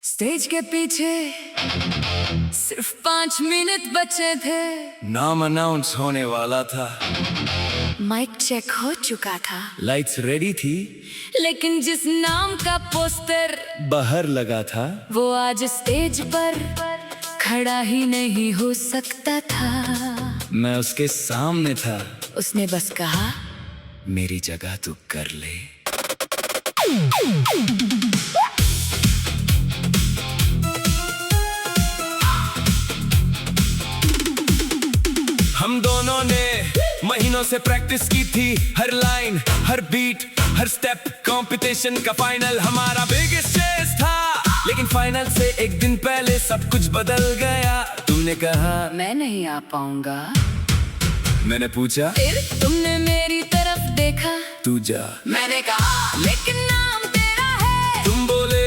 Stage के पीछे सिर्फ 5 मिनट बचे थे। नाम अनाउंस होने वाला था, माइक चेक हो चुका था, लाइट्स रेडी थी, लेकिन जिस नाम का पोस्टर बाहर लगा था वो आज स्टेज पर खड़ा ही नहीं हो सकता था। मैं उसके सामने था। उसने बस कहा, मेरी जगह तू कर ले। हम दोनों ने महीनों से प्रैक्टिस की थी, हर लाइन, हर बीट, हर स्टेप, कंपटीशन का फाइनल हमारा बिगेस्ट चेस था। लेकिन फाइनल से एक दिन पहले सब कुछ बदल गया। तुमने कहा मैं नहीं आ पाऊंगा। मैंने पूछा, फिर तुमने मेरी तरफ देखा। तू जा। मैंने कहा, लेकिन नाम तेरा है। तुम बोले,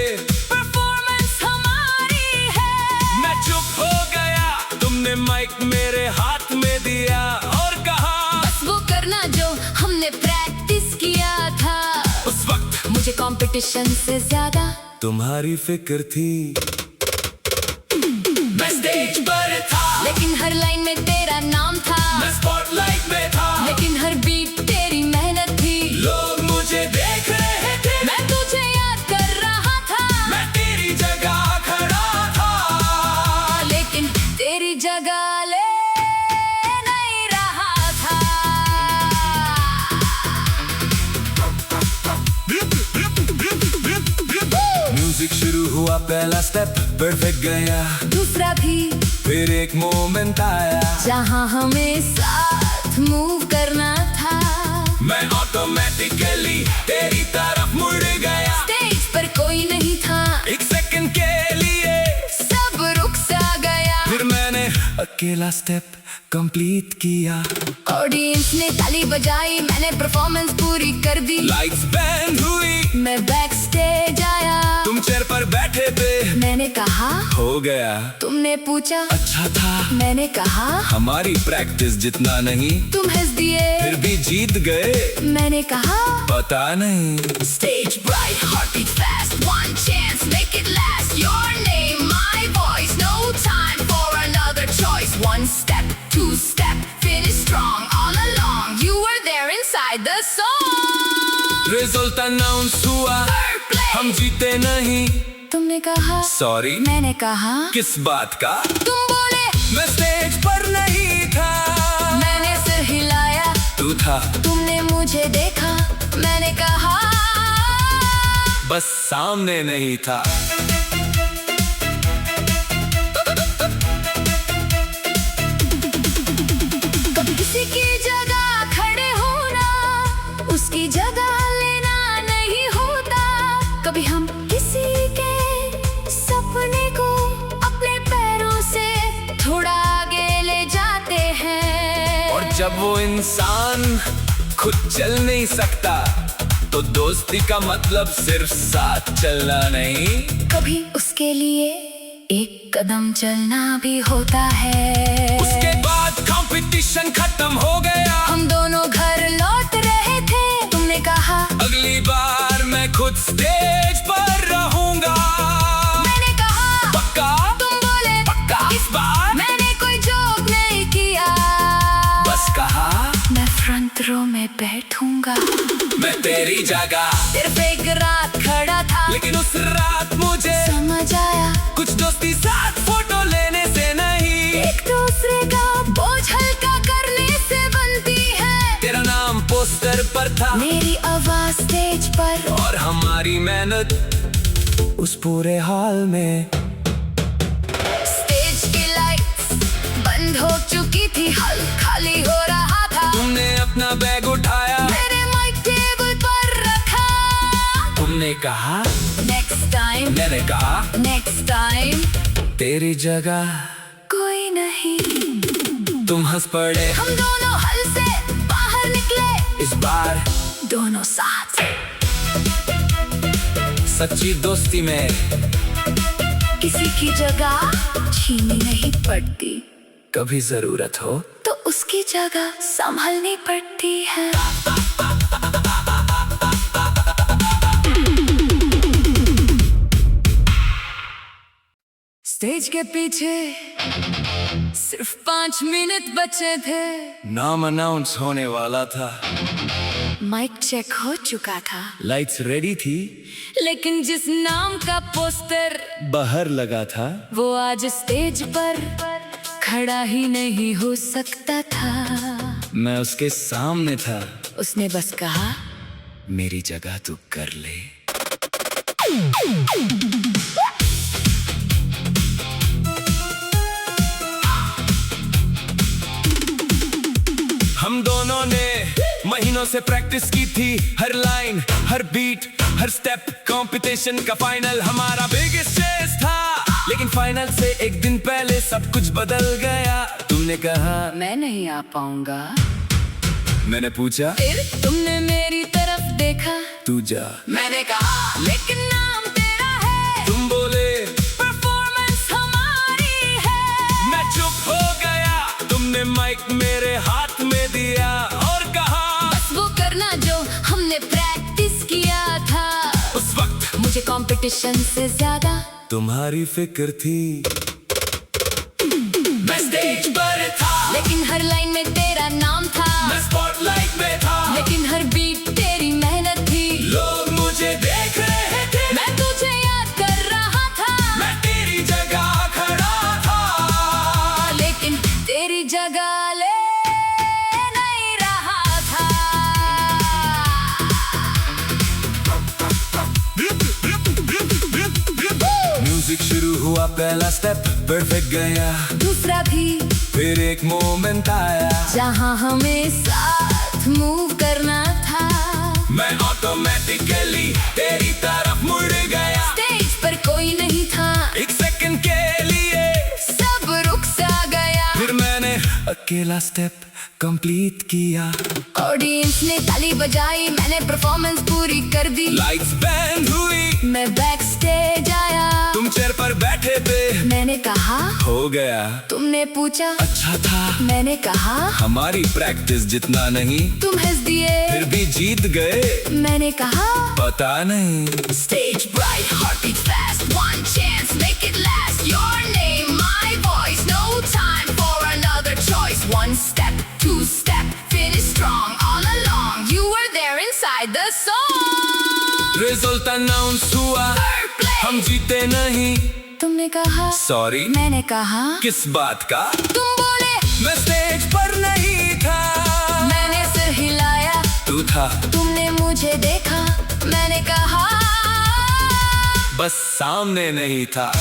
परफॉर्मेंस हमारी है। मैं चुप हो गया। तुमने माइक मेरे हाथ में दिया और कहा, बस वो करना जो हमने प्रैक्टिस किया था। उस वक्त मुझे कंपटीशन से ज्यादा तुम्हारी फिक्र थी। मैं स्टेज पर था, लेकिन हर लाइन में तेरा नाम था। मैं स्पॉटलाइट में था, लेकिन हर बीट तेरी मेहनत थी। लोग मुझे देख रहे थे, मैं तुझे याद कर रहा था। मैं तेरी जगह खड़ा था, लेकिन तेरी जगह ले नहीं रहा था। म्यूजिक शुरू हुआ, पहला स्टेप परफेक्ट गया, दूसरा भी, फिर एक मोमेंट आया जहाँ हमें साथ मूव करना था। मैं ऑटोमेटिकली तेरी तरफ मुड़ गया। स्टेज पर कोई नहीं था, एक सेकंड के लिए सब रुक सा गया। फिर मैंने अकेला स्टेप कंप्लीट किया। ऑडियंस ने ताली बजाई, मैंने परफॉर्मेंस पूरी कर दी। लाइट्स बैंड हुई, मैं बैक स्टेज आया। तुम चेयर पर बैठे थे। मैंने कहा, हो गया। तुमने पूछा, अच्छा था। मैंने कहा, हमारी प्रैक्टिस जितना नहीं, तुम हंस दिए। फिर भी जीत गए। मैंने कहा, पता नहीं। Stage bright, heartbeat fast, one chance, make it last. Your name, my voice, no time for another choice. One step, two step, finish strong, all along. You were there inside the song. Result announce हुआ, Third place. हम जीते नहीं। तुमने कहा, sorry. मैंने कहा, किस बात का? तुम बोले, मैं स्टेज पर नहीं था। मैंने सिर हिलाया। तू था। तुमने मुझे देखा। मैंने कहा, बस सामने नहीं था। कभी किसी की जगह खड़े होना, उसकी जगह लेना नहीं होता। कभी हम किसी के सपने को अपने पैरों से थोड़ा आगे ले जाते हैं। और जब वो इंसान खुद चल नहीं सकता, तो दोस्ती का मतलब सिर्फ साथ चलना नहीं, कभी उसके लिए एक कदम चलना भी होता है। उसके बाद कंपटीशन खत्म हो गया। हम दोनों घर लौट रहे थे। तुमने कहा, अगली बार मैं खुद स्टेज पर रहूंगा। मैंने कहा, पक्का? तुम बोले, पक्का? इस बार मैंने कोई जोक नहीं किया। बस कहा, मैं फ्रंट रो में बैठूंगा। मैं तेरी जगह। सिर्फ एक रात खड़ा था, लेकिन उस रात मुझे समझ आया, कुछ दोस्ती साथ फोटो लेने से नहीं, एक दूसरे का बोझ हल्का करने से बनती है। तेरा नाम पोस्टर पर था, मेरी आवाज स्टेज पर, और हमारी मेहनत उस पूरे हॉल में। स्टेज की लाइट्स बंद हो चुकी थी, हॉल खाली हो रहा था। तुमने अपना बैग उठाया, मैंने माइक टेबल पर रखा। तुमने कहा, नेक्स्ट टाइम, मैंने कहा, नेक्स्ट टाइम तेरी जगह कोई नहीं। तुम हंस पड़े, हम दोनों हल से बाहर निकले, इस बार दोनों साथ। सच्ची दोस्ती में किसी की जगह छीनी नहीं पड़ती, कभी जरूरत हो तो उसकी जगह संभलनी पड़ती है। स्टेज के पीछे सिर्फ 5 मिनट बचे थे। नाम अनाउंस होने वाला था, माइक चेक हो चुका था, लाइट्स रेडी थी, लेकिन जिस नाम का पोस्टर बाहर लगा था वो आज स्टेज पर खड़ा ही नहीं हो सकता था। मैं उसके सामने था। उसने बस कहा, मेरी जगह तू कर ले। हम दोनों ने महीनों से प्रैक्टिस की थी, हर लाइन, हर बीट, हर स्टेप, कंपटीशन का फाइनल हमारा बिगेस्ट चेस था। लेकिन फाइनल से एक दिन पहले सब कुछ बदल गया। तुमने कहा मैं नहीं आ पाऊंगा। मैंने पूछा, फिर तुमने मेरी तरफ देखा। तू जा। मैंने कहा, लेकिन नाम तेरा है। तुम बोले, परफॉर्मेंस हमारी है। मैं चुप हो गया। तुमने माइक मेरे हाथ में दिया और कहा, बस वो करना जो हमने प्रैक्टिस किया था। उस वक्त मुझे कंपटीशन से ज्यादा तुम्हारी फिक्र थी। मैं स्टेज पर था, लेकिन हर लाइन में तेरा नाम था। मैं स्पॉटलाइट में था, लेकिन हर बीट तेरी मेहनत थी। लोग मुझे देख रहे थे, मैं तुझे याद कर रहा था। मैं तेरी जगह खड़ा था, लेकिन तेरी जगह ले नहीं रहा था। म्यूजिक शुरू हुआ, पहला स्टेप परफेक्ट गया, दूसरा भी, फिर एक मोमेंट आया जहाँ हमें साथ मूव करना था। मैं ऑटोमेटिकली तेरी तरफ मुड़ गया। स्टेज पर कोई नहीं था, एक सेकंड के लिए सब रुक सा गया। फिर मैंने अकेला स्टेप कंप्लीट किया। ऑडियंस ने ताली बजाई, मैंने परफॉर्मेंस पूरी कर दी। लाइट्स बैंड हुई, मैं बैक स्टेज आया। तुम चेयर पर बैठे थे। मैंने कहा, हो गया। तुमने पूछा, अच्छा था। मैंने कहा, हमारी प्रैक्टिस जितना नहीं, तुम हंस दिए। फिर भी जीत गए। मैंने कहा, पता नहीं। Stage bright, heartbeat fast, one chance, make it last. Your name, my voice, no time for another choice. One step, two step, finish strong all along. You were there inside the song. Result announce हुआ, हम जीते नहीं। तुमने कहा, sorry. मैंने कहा, किस बात का? तुम बोले, मैं स्टेज पर नहीं था। मैंने सिर हिलाया। तू था। तुमने मुझे देखा। मैंने कहा, बस सामने नहीं था।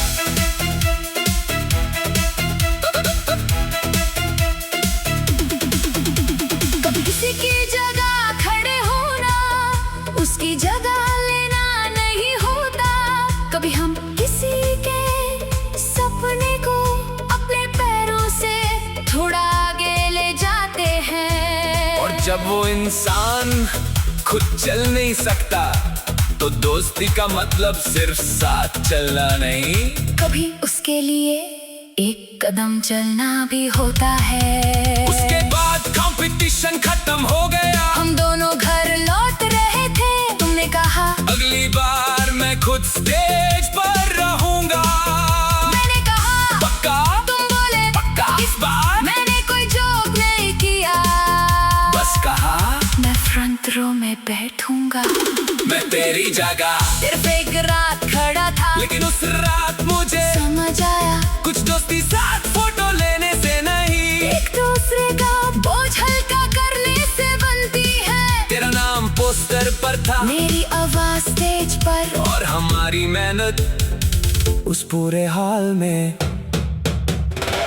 कभी किसी की जगह खड़े होना, उसकी जगह लेना नहीं होता। कभी हम किसी के सपने को अपने पैरों से थोड़ा आगे ले जाते हैं। और जब वो इंसान खुद चल नहीं सकता, तो दोस्ती का मतलब सिर्फ साथ चलना नहीं, कभी उसके लिए एक कदम चलना भी होता है। उसके बाद कंपटीशन खत्म हो गया। हम दोनों घर लौट रहे थे। तुमने कहा, अगली बार मैं खुद स्टेज पर रहूंगा। मैंने कहा, पक्का? तुम बोले, पक्का? इस बार मैंने कोई जोक नहीं किया। बस कहा, मैं फ्रंट रो में बैठूंगा। मैं तेरी जगह। सिर्फ एक रात खड़ा था, लेकिन उस रात मुझे समझ आया, कुछ दोस्ती साथ फोटो लेने से नहीं, एक दूसरे का बोझ हल्का करने से बनती है। तेरा नाम पोस्टर पर था, मेरी आवाज स्टेज पर, और हमारी मेहनत उस पूरे हॉल में।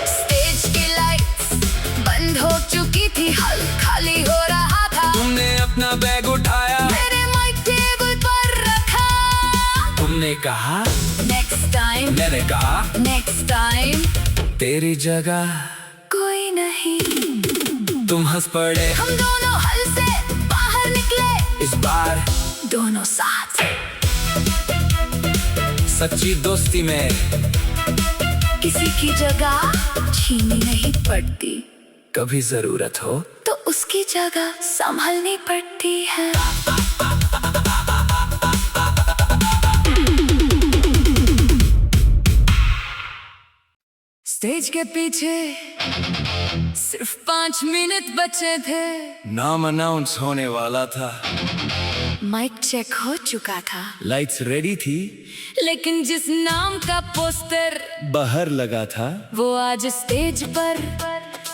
स्टेज की लाइट्स बंद हो चुकी थी, हॉल खाली हो रहा था। तुमने अपना बैग उठाया, मैंने माइक टेबल पर रखा। तुमने कहा, नेक्स्ट टाइम, मैंने कहा, नेक्स्ट टाइम तेरी जगह कोई नहीं। तुम हंस पड़े, हम दोनों हल से बाहर निकले, इस बार दोनों साथ। सच्ची दोस्ती में किसी की जगह छीनी नहीं पड़ती, कभी जरूरत हो तो उसकी जगह संभलनी पड़ती है। स्टेज के पीछे सिर्फ 5 मिनट बचे थे। नाम अनाउंस होने वाला था, माइक चेक हो चुका था, लाइट्स रेडी थी, लेकिन जिस नाम का पोस्टर बाहर लगा था वो आज स्टेज पर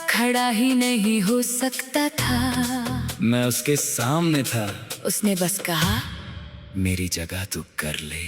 खड़ा ही नहीं हो सकता था। मैं उसके सामने था। उसने बस कहा, मेरी जगह तू कर ले।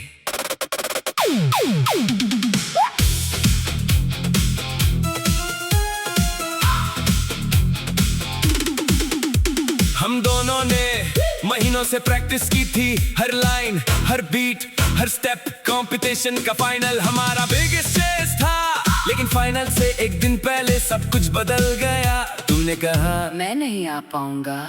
हम दोनों ने महीनों से प्रैक्टिस की थी, हर लाइन, हर बीट, हर स्टेप, कंपटीशन का फाइनल हमारा बिगेस्ट चेस था। लेकिन फाइनल से एक दिन पहले सब कुछ बदल गया। तुमने कहा मैं नहीं आ पाऊंगा।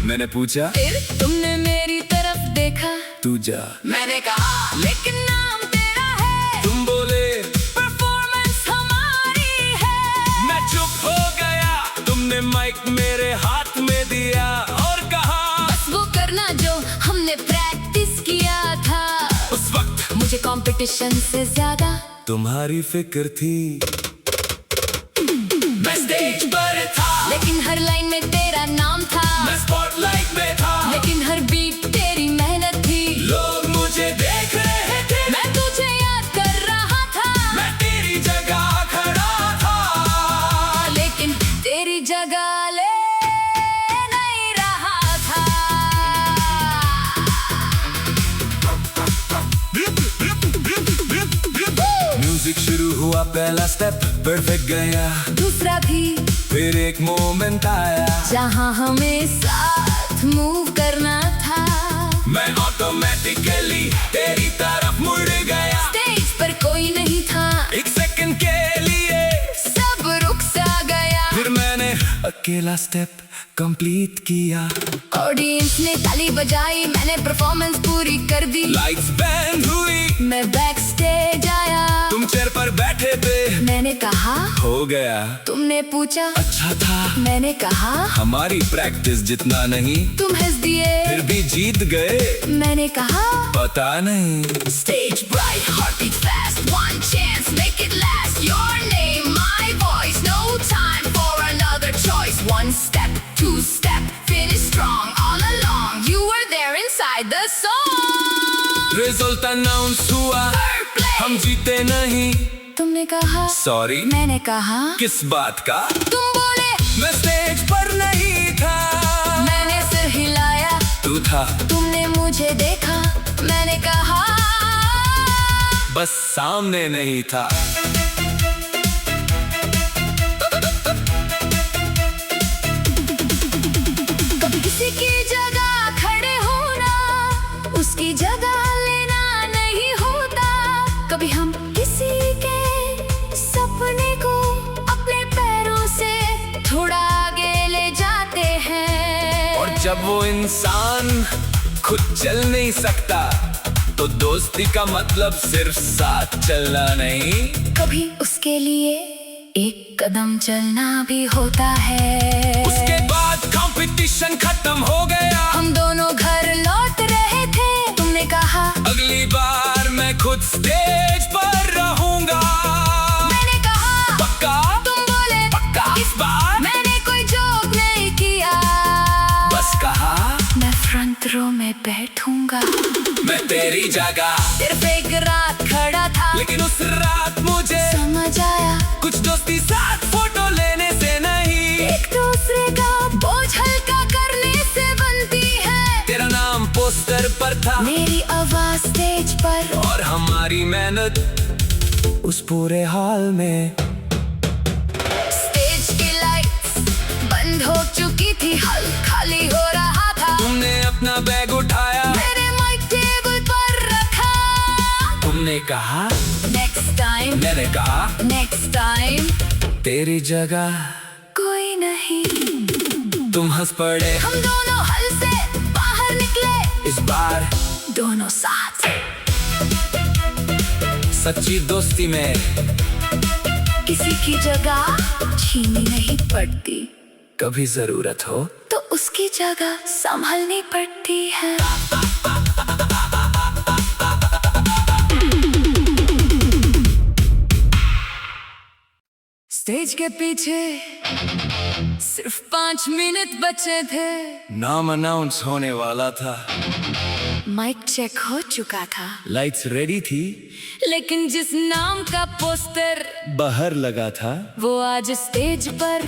मैंने पूछा, फिर तुमने मेरी तरफ देखा। तू जा। मैंने कहा, लेकिन नाम तेरा है। तुम बोले, परफॉर्मेंस हमारी है। मैं चुप हो गया। तुमने माइक मेरे हाथ में दिया और कहा, बस वो करना जो हमने प्रैक्टिस किया था। उस वक्त मुझे कंपटीशन से ज्यादा तुम्हारी फिक्र थी। मैं स्टेज पर था, लेकिन हर लाइन में तेरा नाम था। मैं स्पॉटलाइट में था, लेकिन हर बीट तेरी मेहनत थी। लोग मुझे देख रहे थे, मैं तुझे याद कर रहा था। मैं तेरी जगह खड़ा था, लेकिन तेरी जगह ले नहीं रहा था। म्यूजिक शुरू हुआ, पहला स्टेप परफेक्ट गया, दूसरा भी, फिर एक मोमेंट आया जहाँ हमें साथ मूव करना था। मैं ऑटोमेटिकली तेरी तरफ मुड़ गया। स्टेज पर कोई नहीं था, एक सेकंड के लिए सब रुक सा गया। फिर मैंने अकेला स्टेप कंप्लीट किया। ऑडियंस ने ताली बजाई, मैंने परफॉर्मेंस पूरी कर दी। लाइट्स बैंड हुई, मैं बैक स्टेज आया। तुम चेयर पर बैठे थे। मैंने कहा, हो गया। तुमने पूछा, अच्छा था। मैंने कहा, हमारी प्रैक्टिस जितना नहीं, तुम हंस दिए। फिर भी जीत गए। मैंने कहा, पता नहीं। Stage bright, heartbeat fast, one chance make it last. Your name, my voice, no time for another choice. One step, two step, finish strong all along. You were there inside the song. Result announce हुआ, हम जीते नहीं। तुमने कहा, sorry. मैंने कहा, किस बात का? तुम बोले, मैं स्टेज पर नहीं था। मैंने सिर हिलाया। तू था। तुमने मुझे देखा। मैंने कहा, बस सामने नहीं था। कभी किसी की जगह खड़े होना, उसकी जगह लेना नहीं होता। कभी हम किसी के सपने को अपने पैरों से थोड़ा आगे ले जाते हैं। और जब वो इंसान खुद चल नहीं सकता, तो दोस्ती का मतलब सिर्फ साथ चलना नहीं, कभी उसके लिए एक कदम चलना भी होता है। उसके बाद कंपटीशन खत्म हो गया। हम दोनों घर लौट रहे थे। तुमने कहा, अगली बार मैं खुद स्टेज पर रहूंगा। मैंने कहा, पक्का? तुम बोले, पक्का? इस बार मैंने कोई जोक नहीं किया। बस कहा, मैं फ्रंट रो में बैठूंगा। मैं तेरी जगह। सिर्फ एक रात खड़ा था, लेकिन उस रात मुझे समझ आया, कुछ दोस्ती साथ फोटो लेने से नहीं, एक दूसरे का बोझ हल्का करने से बनती है। तेरा नाम पोस्टर पर था, मेरी आवाज स्टेज पर, और हमारी मेहनत उस पूरे हॉल में। स्टेज की लाइट्स बंद हो चुकी थी, हॉल खाली हो रहा था। तुमने अपना बैग उठाया, मैंने माइक टेबल पर रखा। तुमने कहा, नेक्स्ट टाइम, मैंने कहा, नेक्स्ट टाइम तेरी जगह कोई नहीं। तुम हंस पड़े, हम दोनों हल से बाहर निकले, इस बार दोनों साथ। सच्ची दोस्ती में किसी की जगह छीनी नहीं पड़ती, कभी जरूरत हो तो उसकी जगह संभलनी पड़ती है। स्टेज के पीछे सिर्फ 5 मिनट बचे थे। नाम अनाउंस होने वाला था, माइक चेक हो चुका था, लाइट्स रेडी थी, लेकिन जिस नाम का पोस्टर बाहर लगा था वो आज स्टेज पर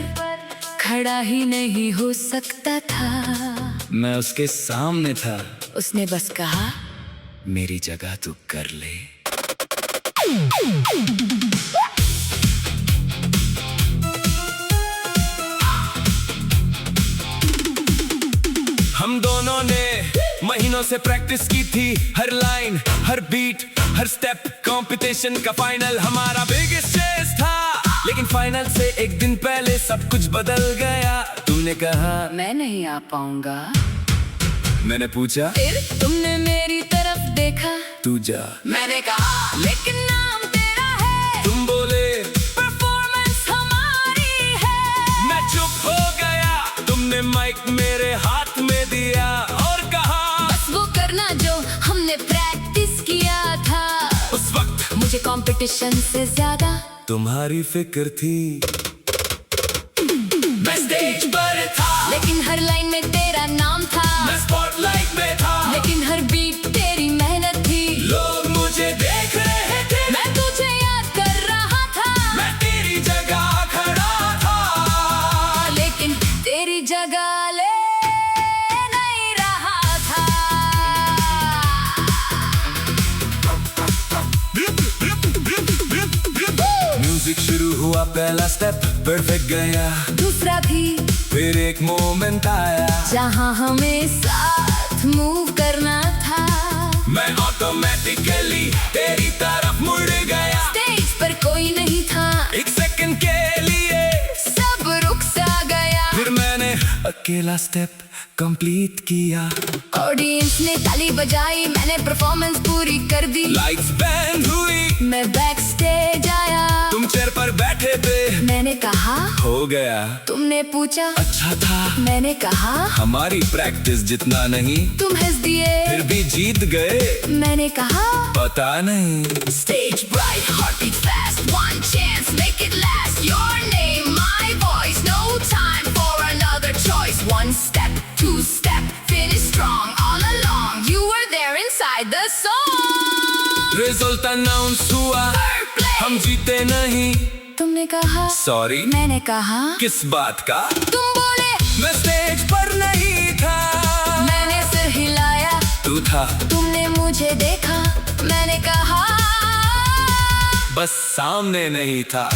खड़ा ही नहीं हो सकता था। मैं उसके सामने था। उसने बस कहा, मेरी जगह तू कर ले। हम दोनों ने महीनों से प्रैक्टिस की थी, हर लाइन, हर बीट, हर स्टेप, कंपटीशन का फाइनल हमारा बिगेस्ट चेस था। लेकिन फाइनल से एक दिन पहले सब कुछ बदल गया। तुमने कहा मैं नहीं आ पाऊंगा। मैंने पूछा, फिर तुमने मेरी तरफ देखा। तू जा। मैंने कहा, लेकिन नाम तेरा है। तुम बोले, परफॉर्मेंस हमारी है। मैं चुप हो गया। तुमने माइक मेरे हाथ में दिया और कहा, बस वो करना जो हमने प्रैक्टिस किया था। उस वक्त मुझे कंपटीशन से ज्यादा तुम्हारी फिक्र थी। मैं स्टेज पर था, लेकिन हर लाइन में तेरा नाम था। मैं स्पॉटलाइट में था, लेकिन हर बीट तेरी मेहनत थी। लोग मुझे देख रहे थे, मैं तुझे याद कर रहा था। मैं तेरी जगह खड़ा था, लेकिन तेरी जगह ले नहीं रहा था। म्यूजिक शुरू हुआ, पहला स्टेप परफेक्ट गया, दूसरा भी, फिर एक मोमेंट आया जहाँ हमें साथ मूव करना था। मैं ऑटोमेटिकली तेरी तरफ मुड़ गया। स्टेज पर कोई नहीं था, एक सेकंड के लिए सब रुक सा गया। फिर मैंने अकेला स्टेप कंप्लीट किया। ऑडियंस ने ताली बजाई, मैंने परफॉर्मेंस पूरी कर दी। लाइट्स बैंड हुई, मैं बैक स्टेज आया। तुम चेयर पर बैठे थे। मैंने कहा, हो गया। तुमने पूछा, अच्छा था। मैंने कहा, हमारी प्रैक्टिस जितना नहीं, तुम हंस दिए। फिर भी जीत गए। मैंने कहा, पता नहीं। Stage bright, heartbeat fast, one chance, make it last. Your name, my voice, no time for another choice. One step, two step, finish strong, all along. You were there inside the song. Result announce हुआ, हम जीते नहीं। तुमने कहा, sorry. मैंने कहा, किस बात का? तुम बोले, मैं स्टेज पर नहीं था। मैंने सिर हिलाया। तू था। तुमने मुझे देखा। मैंने कहा, बस सामने नहीं था।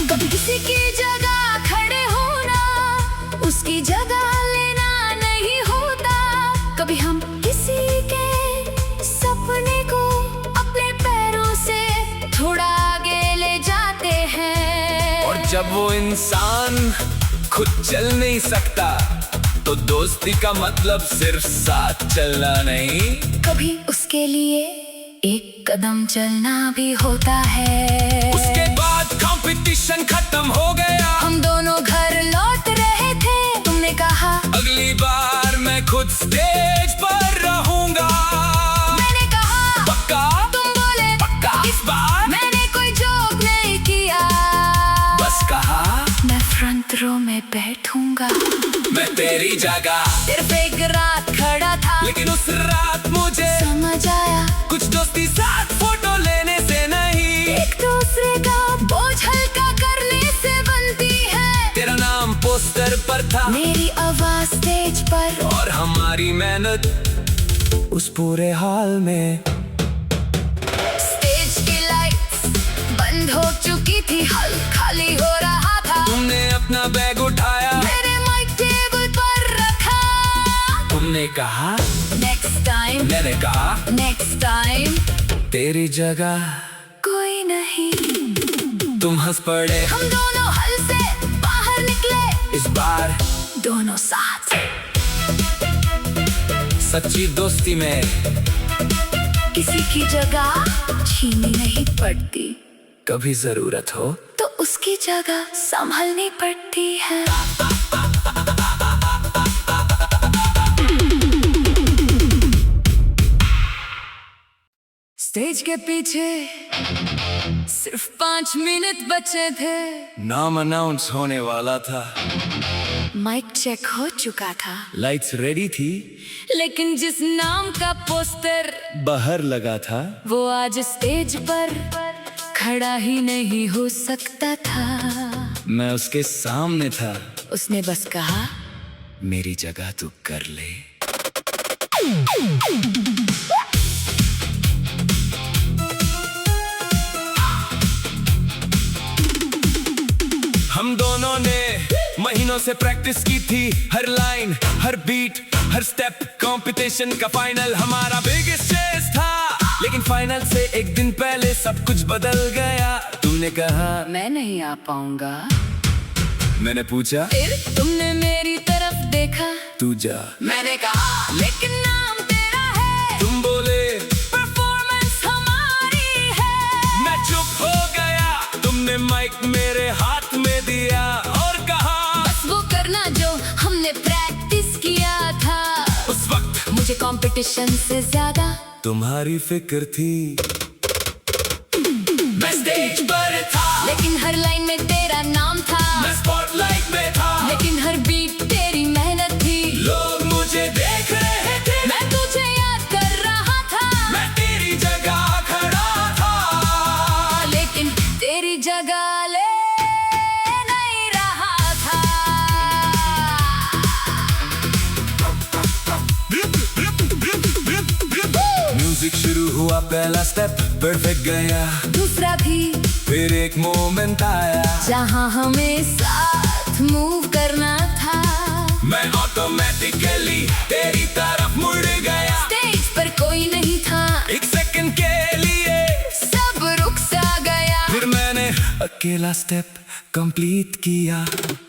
कभी किसी की जगह खड़े होना, उसकी जगह लेना नहीं होता। कभी हम किसी के सपने को अपने पैरों से थोड़ा आगे ले जाते हैं। और जब वो इंसान खुद चल नहीं सकता, तो दोस्ती का मतलब सिर्फ साथ चलना नहीं, कभी उसके लिए एक कदम चलना भी होता है। उसके बाद कंपटीशन खत्म हो गया। हम दोनों घर लौट रहे थे। तुमने कहा, अगली बार मैं खुद स्टेज पर रहूंगा। मैंने कहा, पक्का? तुम बोले, पक्का? इस बार मैंने कोई जोक नहीं किया। बस कहा, मैं फ्रंट रो में बैठूंगा। मैं तेरी जगह। सिर्फ एक रात खड़ा था, लेकिन उस रात मुझे समझ आया, कुछ दोस्ती साथ फोटो लेने से नहीं, एक दूसरे का बोझ हल्का करने से बनती है। तेरा नाम पोस्टर पर था, मेरी आवाज स्टेज पर, और हमारी मेहनत उस पूरे हॉल में। स्टेज की लाइट्स बंद हो चुकी थी, हॉल खाली हो रहा था। तुमने अपना बैग उठाया, मैंने माइक टेबल पर रखा। तुमने कहा, नेक्स्ट टाइम, मैंने कहा, नेक्स्ट टाइम तेरी जगह कोई नहीं। तुम हंस पड़े, हम दोनों हल से बाहर निकले, इस बार दोनों साथ। सच्ची दोस्ती में किसी की जगह छीनी नहीं पड़ती, कभी जरूरत हो तो उसकी जगह संभलनी पड़ती है। स्टेज के पीछे सिर्फ 5 मिनट बचे थे। नाम अनाउंस होने वाला था, माइक चेक हो चुका था, लाइट्स रेडी थी, लेकिन जिस नाम का पोस्टर बाहर लगा था वो आज स्टेज पर खड़ा ही नहीं हो सकता था। मैं उसके सामने था। उसने बस कहा, मेरी जगह तू कर ले। हम दोनों ने महीनों से प्रैक्टिस की थी, हर लाइन, हर बीट, हर स्टेप, कंपटीशन का फाइनल हमारा बिगेस्ट चेस था। लेकिन फाइनल से एक दिन पहले सब कुछ बदल गया। तुमने कहा मैं नहीं आ पाऊंगा। मैंने पूछा, फिर तुमने मेरी तरफ देखा। तू जा। मैंने कहा, लेकिन नाम तेरा है। तुम बोले, परफॉर्मेंस हमारी है। मैं चुप हो गया। तुमने माइक मेरे हाथ में दिया और कहा, बस वो करना जो हमने प्रैक्टिस किया था। उस वक्त मुझे कंपटीशन से ज्यादा तुम्हारी फिक्र थी। मैं स्टेज पर था, लेकिन हर लाइन में तेरा नाम था। मैं स्पॉटलाइट में था, लेकिन हर बीट तेरी मेहनत थी। लोग मुझे देख रहे थे, मैं तुझे याद कर रहा था। मैं तेरी जगह खड़ा था, लेकिन तेरी जगह ले नहीं रहा था। म्यूजिक शुरू हुआ, पहला स्टेप परफेक्ट गया, दूसरा भी, फिर एक मोमेंट आया जहाँ हमें साथ मूव करना था। मैं ऑटोमेटिकली तेरी तरफ मुड़ गया। स्टेज पर कोई नहीं था, एक सेकंड के लिए सब रुक सा गया। फिर मैंने अकेला स्टेप कंप्लीट किया।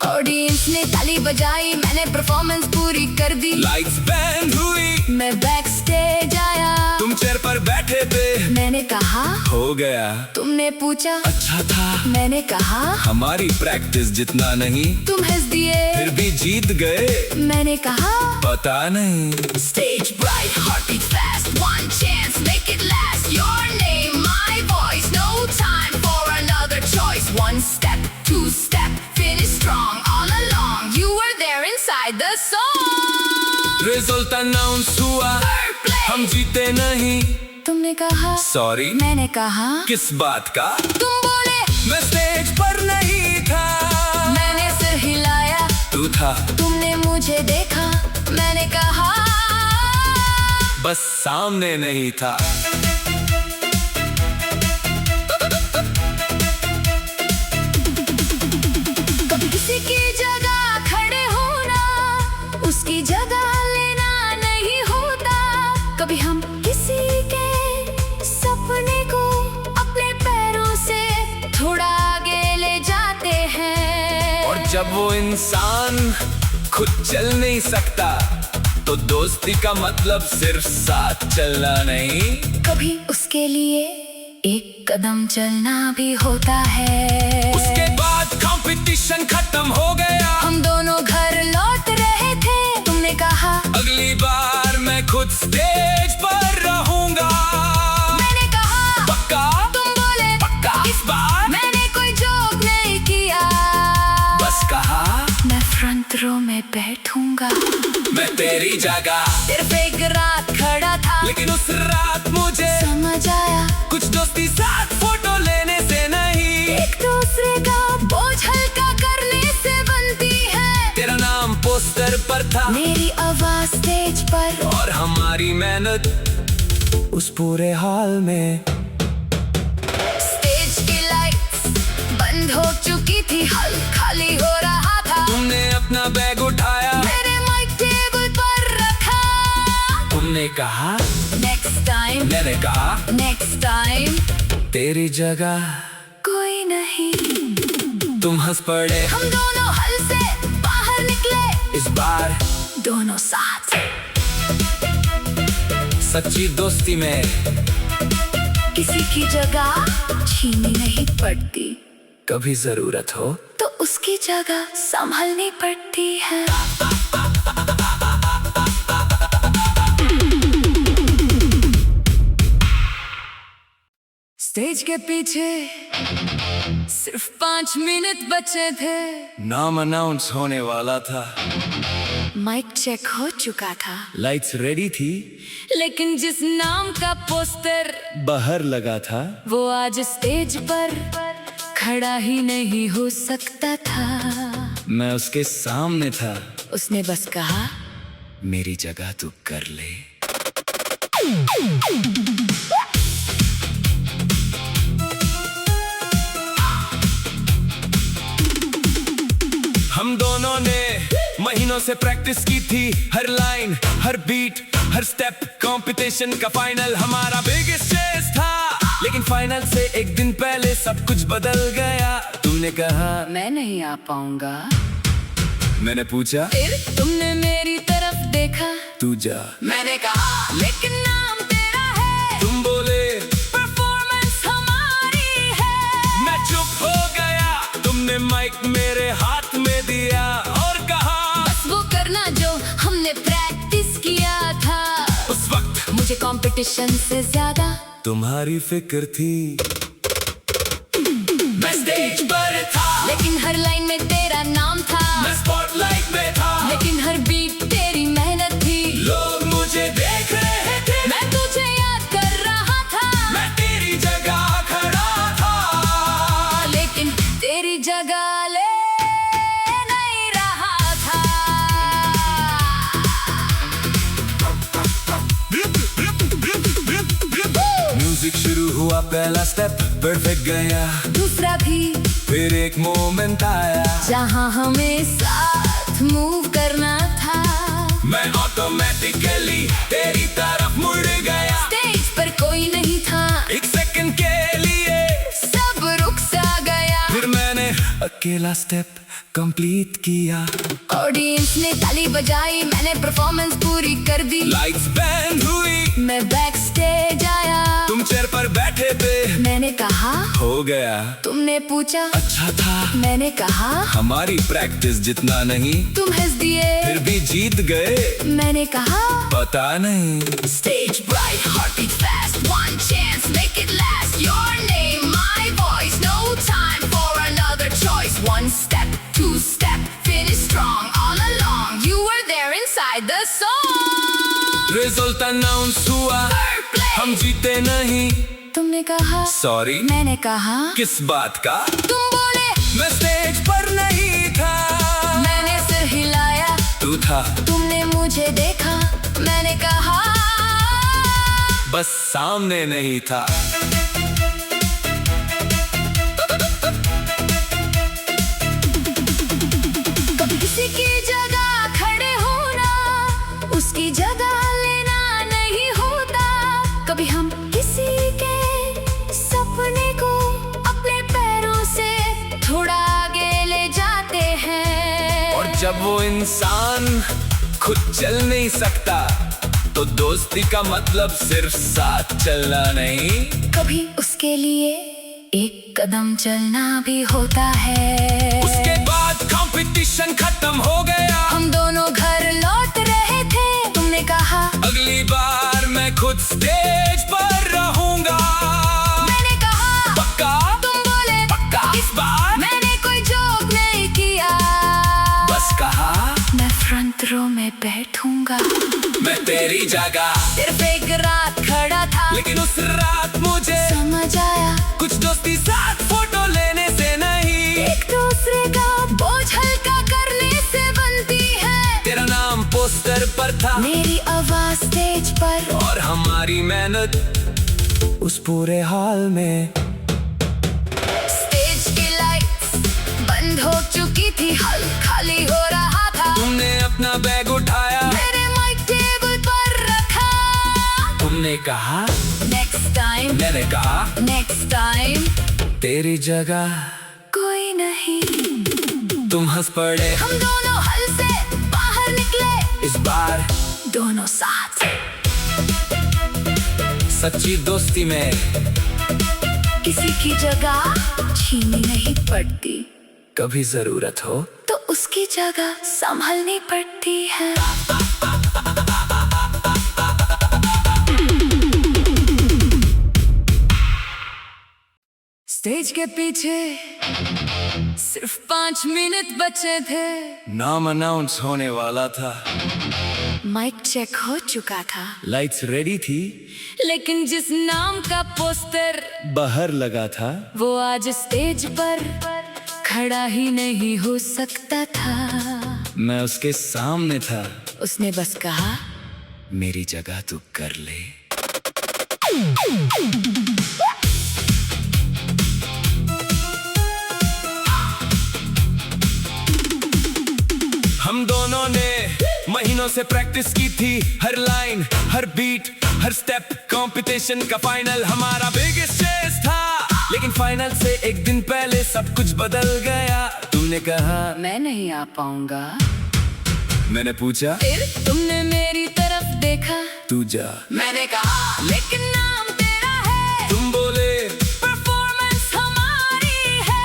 ऑडियंस ने ताली बजाई, मैंने परफॉर्मेंस पूरी कर दी। लाइट्स बैंड हुई, मैं बैक स्टेज आया। तुम चेयर पर बैठे थे। मैंने कहा, हो गया। तुमने पूछा, अच्छा था। मैंने कहा, हमारी प्रैक्टिस जितना नहीं, तुम हंस दिए। फिर भी जीत गए। मैंने कहा, पता नहीं। Stage bright, heartbeat fast, one chance, make it last. Your name, my voice, no time for another choice. One step, two step, finish strong, all along. You were there inside the song. Result announce हुआ, Third place. हम जीते नहीं। तुमने कहा, sorry. मैंने कहा, किस बात का? तुम बोले, मैं स्टेज पर नहीं था। मैंने सिर हिलाया। तू था। तुमने मुझे देखा। मैंने कहा, बस सामने नहीं था। कभी किसी की जगह खड़े होना, उसकी जगह लेना नहीं होता। कभी हम किसी के सपने को अपने पैरों से थोड़ा आगे ले जाते हैं। और जब वो इंसान खुद चल नहीं सकता, तो दोस्ती का मतलब सिर्फ साथ चलना नहीं, कभी उसके लिए एक कदम चलना भी होता है। उसके बाद कंपटीशन खत्म हो गया। हम दोनों घर लौट रहे थे। तुमने कहा, अगली बार मैं खुद स्टेज पर रहूंगा। मैंने कहा, पक्का? तुम बोले, पक्का? इस बार मैंने कोई जोक नहीं किया। बस कहा, मैं फ्रंट रो में बैठूंगा। मैं तेरी जगह। सिर्फ एक रात खड़ा था, लेकिन उस रात मुझे समझ आया, कुछ दोस्ती साथ फोटो लेने से नहीं, एक दूसरे का बोझ हल्का करने से बनती है। तेरा नाम पोस्टर पर था, मेरी आवाज स्टेज पर, और हमारी मेहनत उस पूरे हॉल में। स्टेज की लाइट्स बंद हो चुकी थी, हॉल खाली हो रहा था। तुमने अपना बैग उठाया, मैंने माइक टेबल पर रखा। तुमने कहा, नेक्स्ट टाइम, मैंने कहा, नेक्स्ट टाइम तेरी जगह कोई नहीं। तुम हंस पड़े, हम दोनों हल से बाहर निकले, इस बार दोनों साथ। सच्ची दोस्ती में किसी की जगह छीननी नहीं पड़ती, कभी जरूरत हो तो उसकी जगह संभलनी पड़ती है। स्टेज के पीछे सिर्फ 5 मिनट बचे थे। नाम अनाउंस होने वाला था, माइक चेक हो चुका था, लाइट्स रेडी थी, लेकिन जिस नाम का पोस्टर बाहर लगा था वो आज स्टेज पर खड़ा ही नहीं हो सकता था। मैं उसके सामने था। उसने बस कहा, मेरी जगह तू कर ले। हम दोनों ने महीनों से प्रैक्टिस की थी, हर लाइन, हर बीट, हर स्टेप, कंपटीशन का फाइनल हमारा बिगेस्ट चेस था। लेकिन फाइनल से एक दिन पहले सब कुछ बदल गया। तुमने कहा मैं नहीं आ पाऊंगा। मैंने पूछा, फिर तुमने मेरी तरफ देखा। तू जा। मैंने कहा, लेकिन नाम तेरा है। तुम बोले, परफॉर्मेंस हमारी है। मैं चुप हो गया। तुमने माइक मेरे हाथ में दिया और कहा, बस वो करना जो हमने प्रैक्टिस किया था। उस वक्त मुझे कंपटीशन से ज्यादा तुम्हारी फिक्र थी। मैं स्टेज पर था, लेकिन हर लाइन में तेरा नाम था। मैं स्पॉटलाइट में था, लेकिन हर बीट तेरी मेहनत थी। लोग मुझे देख रहे थे, मैं तुझे याद कर रहा था। मैं तेरी जगह खड़ा था, लेकिन तेरी जगह ले नहीं रहा था। म्यूजिक शुरू हुआ, पहला स्टेप परफेक्ट गया, दूसरा भी, फिर एक मोमेंट आया जहाँ हमें साथ मूव करना था। मैं ऑटोमेटिकली तेरी तरफ मुड़ गया। स्टेज पर कोई नहीं था, एक सेकंड के लिए सब रुक सा गया। फिर मैंने अकेला स्टेप कंप्लीट किया। ऑडियंस ने ताली बजाई, मैंने परफॉर्मेंस पूरी कर दी। लाइट्स बैंड हुई, मैं बैक स्टेज आया। तुम चेयर पर बैठे थे। मैंने कहा, हो गया। तुमने पूछा, अच्छा था। मैंने कहा, हमारी प्रैक्टिस जितना नहीं। तुम हंस दिए, फिर भी जीत गए। मैंने कहा, पता नहीं। Stage bright, heartbeat fast, one chance, make it last. Your name, my voice, no time for another choice. One step, two step, finish strong, all along. You were there inside the song. Result announce हुआ, Third place. हम जीते नहीं। तुमने कहा, sorry. मैंने कहा, किस बात का? तुम बोले, मैं स्टेज पर नहीं था। मैंने सिर हिलाया। तू था। तुमने मुझे देखा, मैंने कहा, बस सामने नहीं था। कभी किसी की जगह खड़े होना, उसकी जगह लेना नहीं होता। कभी हम किसी के सपने को अपने पैरों से थोड़ा आगे ले जाते हैं। और जब वो इंसान खुद चल नहीं सकता तो दोस्ती का मतलब सिर्फ साथ चलना नहीं, कभी उसके लिए एक कदम चलना भी होता है। उसके बाद कंपटीशन खत्म हो गया। हम दोनों घर लौट रहे थे। तुमने कहा, अगली बार मैं खुद स्टेज पर रहूंगा। मैंने कहा, पक्का? तुम बोले, पक्का? इस बार मैंने कोई जोक नहीं किया। बस कहा, मैं फ्रंट रो में बैठूंगा। मैं तेरी जगह। सिर्फ एक रात खड़ा था, लेकिन उस रात मुझे समझ आया, कुछ दोस्ती साथ फोटो लेने से नहीं, एक दूसरे का बोझ हल्का करने से बनती है। तेरा नाम पोस्टर पर था, मेरी आवाज स्टेज पर, और हमारी मेहनत उस पूरे हॉल में। स्टेज की लाइट्स बंद हो चुकी थी, हॉल खाली हो रहा था। तुमने अपना बैग उठाया, मेरे माइक टेबल पर रखा। तुमने कहा, नेक्स्ट टाइम, मैंने कहा, नेक्स्ट टाइम तेरी जगह कोई नहीं। तुम हंस पड़े, हम दोनों हल से बाहर निकले, इस बार दोनों साथ। सच्ची दोस्ती में किसी की जगह छीननी नहीं पड़ती, कभी जरूरत हो तो उसकी जगह संभलनी पड़ती है। स्टेज के पीछे सिर्फ 5 मिनट बचे थे। नाम अनाउंस होने वाला था, माइक चेक हो चुका था, लाइट्स रेडी थी, लेकिन जिस नाम का पोस्टर बाहर लगा था वो आज स्टेज पर खड़ा ही नहीं हो सकता था। मैं उसके सामने था। उसने बस कहा, मेरी जगह तू कर ले। हम दोनों ने महीनों से प्रैक्टिस की थी, हर लाइन, हर बीट, हर स्टेप, कंपटीशन का फाइनल हमारा बिगेस्ट चेस था। लेकिन फाइनल से एक दिन पहले सब कुछ बदल गया। तुमने कहा मैं नहीं आ पाऊंगा। मैंने पूछा, फिर तुमने मेरी तरफ देखा। तू जा। मैंने कहा, लेकिन नाम तेरा है। तुम बोले, परफॉर्मेंस हमारी है।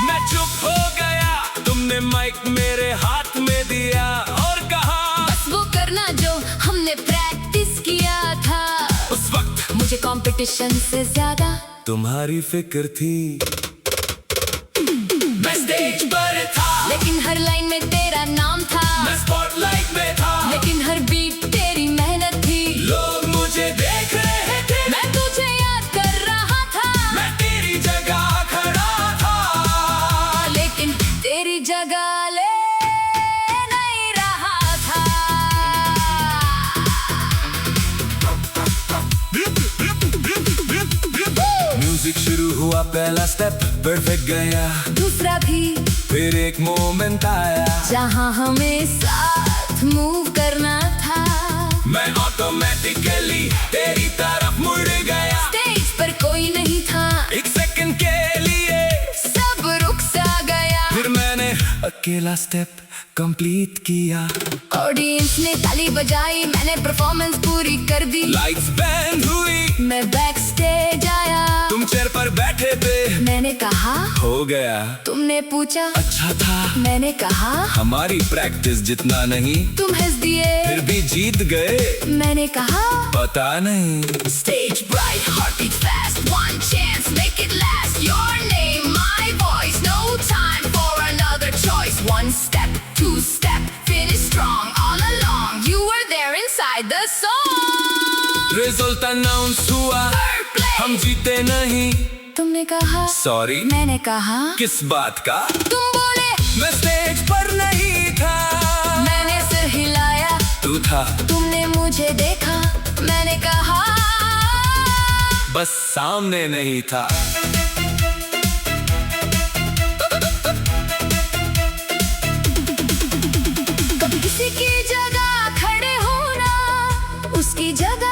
मैं चुप हो गया। तुमने माइक मेरे हाथ में दिया और कहा, बस वो करना जो हमने प्रैक्टिस किया था। उस वक्त मुझे कंपटीशन से ज्यादा तुम्हारी फिक्र थी। मैं स्टेज पर था, लेकिन हर लाइन में तेरा नाम था। मैं स्पॉटलाइट में था, लेकिन हर बीट तेरी मेहनत थी। लोग मुझे देख रहे थे, मैं तुझे याद कर रहा था। मैं तेरी जगह खड़ा था, लेकिन तेरी जगह ले नहीं रहा था। म्यूजिक शुरू हुआ, पहला स्टेप परफेक्ट गया, दूसरा भी, फिर एक मोमेंट आया जहाँ हमें साथ मूव करना था। मैं ऑटोमेटिकली तेरी तरफ मुड़ गया। स्टेज पर कोई नहीं था, एक सेकंड के लिए सब रुक सा गया। फिर मैंने अकेला स्टेप कंप्लीट किया। ऑडियंस ने ताली बजाई, मैंने परफॉर्मेंस पूरी कर दी। लाइट्स बैंड हुई, मैं बैक स्टेज आया। तुम चेयर पर बैठे थे। मैंने कहा, हो गया। तुमने पूछा, अच्छा था। मैंने कहा, हमारी प्रैक्टिस जितना नहीं। तुम हंस दिए, फिर भी जीत गए। मैंने कहा, पता नहीं। Stage bright, heartbeat fast, one chance, make it last. Your name, my voice, no time for another choice. One step, two step, finish strong, all along. You were there inside the song. Result announce हुआ, हम जीते नहीं। तुमने कहा, sorry. मैंने कहा, किस बात का? तुम बोले, मैं स्टेज पर नहीं था। मैंने सिर हिलाया, तू था। तुमने मुझे देखा, मैंने कहा, बस सामने नहीं था। कभी किसी की जगह खड़े होना, उसकी जगह